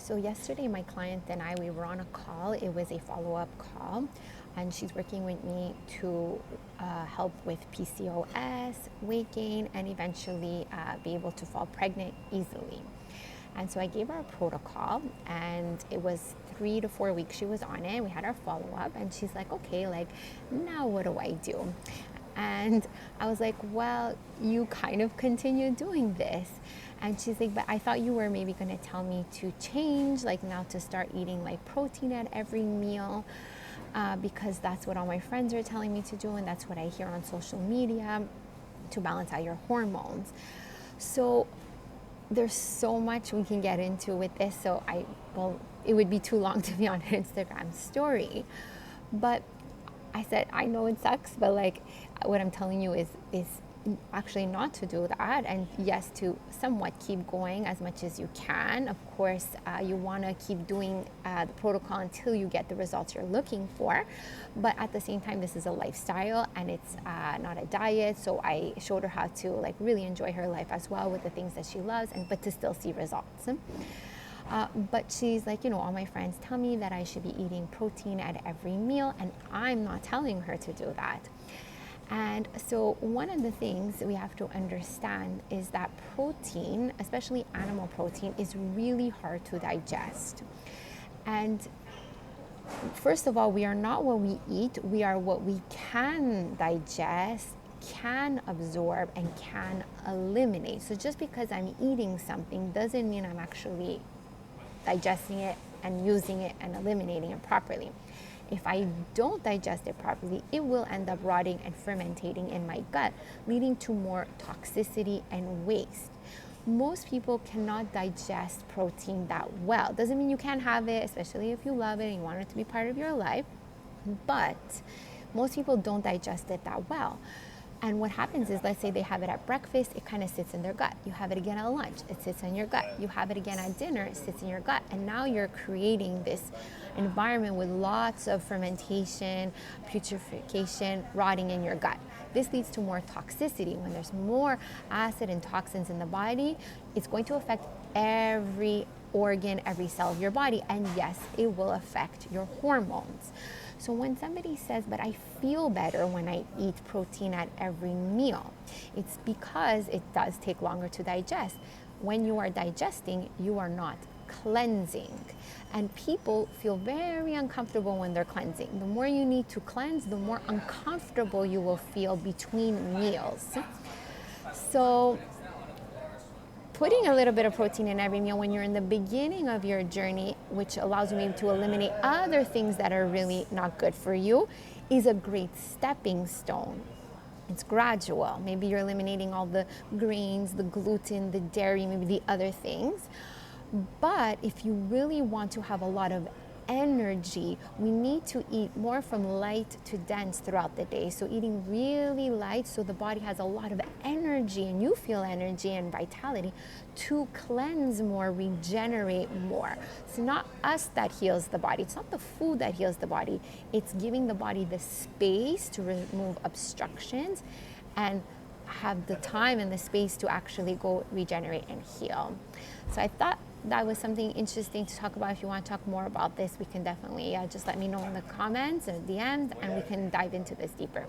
So yesterday, my client and I, we were on a call. It was a follow-up call, and she's working with me to help with PCOS, weight gain, and eventually be able to fall pregnant easily. And so I gave her a protocol, and it was 3 to 4 weeks she was on it. We had our follow-up, and she's like, okay, like, now what do I do? And I was like, well, you kind of continue doing this. And she's like, but I thought you were maybe going to tell me to change, like now to start eating like protein at every meal, because that's what all my friends are telling me to do, and that's what I hear on social media to balance out your hormones. So there's so much we can get into with this. So it would be too long to be on an Instagram story. But I said, I know it sucks, but like what I'm telling you is actually not to do that, and yes, to somewhat keep going as much as you can. Of course, you want to keep doing the protocol until you get the results you're looking for, but at the same time, this is a lifestyle and it's not a diet. So I showed her how to like really enjoy her life as well with the things that she loves, but to still see results. But she's like, all my friends tell me that I should be eating protein at every meal, and I'm not telling her to do that. And so one of the things we have to understand is that protein, especially animal protein, is really hard to digest. And first of all, we are not what we eat, we are what we can digest, can absorb, and can eliminate. So just because I'm eating something doesn't mean I'm actually digesting it and using it and eliminating it properly. If I don't digest it properly, it will end up rotting and fermentating in my gut, leading to more toxicity and waste. Most people cannot digest protein that well. Doesn't mean you can't have it, especially if you love it and you want it to be part of your life, but most people don't digest it that well. And what happens is, let's say they have it at breakfast, it kind of sits in their gut. You have it again at lunch, it sits in your gut. You have it again at dinner, it sits in your gut. And now you're creating this environment with lots of fermentation, putrefaction, rotting in your gut. This leads to more toxicity. When there's more acid and toxins in the body, it's going to affect every organ, every cell of your body. And yes, it will affect your hormones. So when somebody says, but I feel better when I eat protein at every meal, it's because it does take longer to digest. When you are digesting, you are not cleansing. And people feel very uncomfortable when they're cleansing. The more you need to cleanse, the more uncomfortable you will feel between meals. So putting a little bit of protein in every meal when you're in the beginning of your journey, which allows you maybe to eliminate other things that are really not good for you, is a great stepping stone. It's gradual. Maybe you're eliminating all the grains, the gluten, the dairy, maybe the other things. But if you really want to have a lot of energy, we need to eat more from light to dense throughout the day. So eating really light so the body has a lot of energy and you feel energy and vitality to cleanse more, regenerate more. It's not us that heals the body. It's not the food that heals the body. It's giving the body the space to remove obstructions and have the time and the space to actually go regenerate and heal. So I thought that was something interesting to talk about. If you want to talk more about this, we can definitely just let me know in the comments or DMs, and we can dive into this deeper.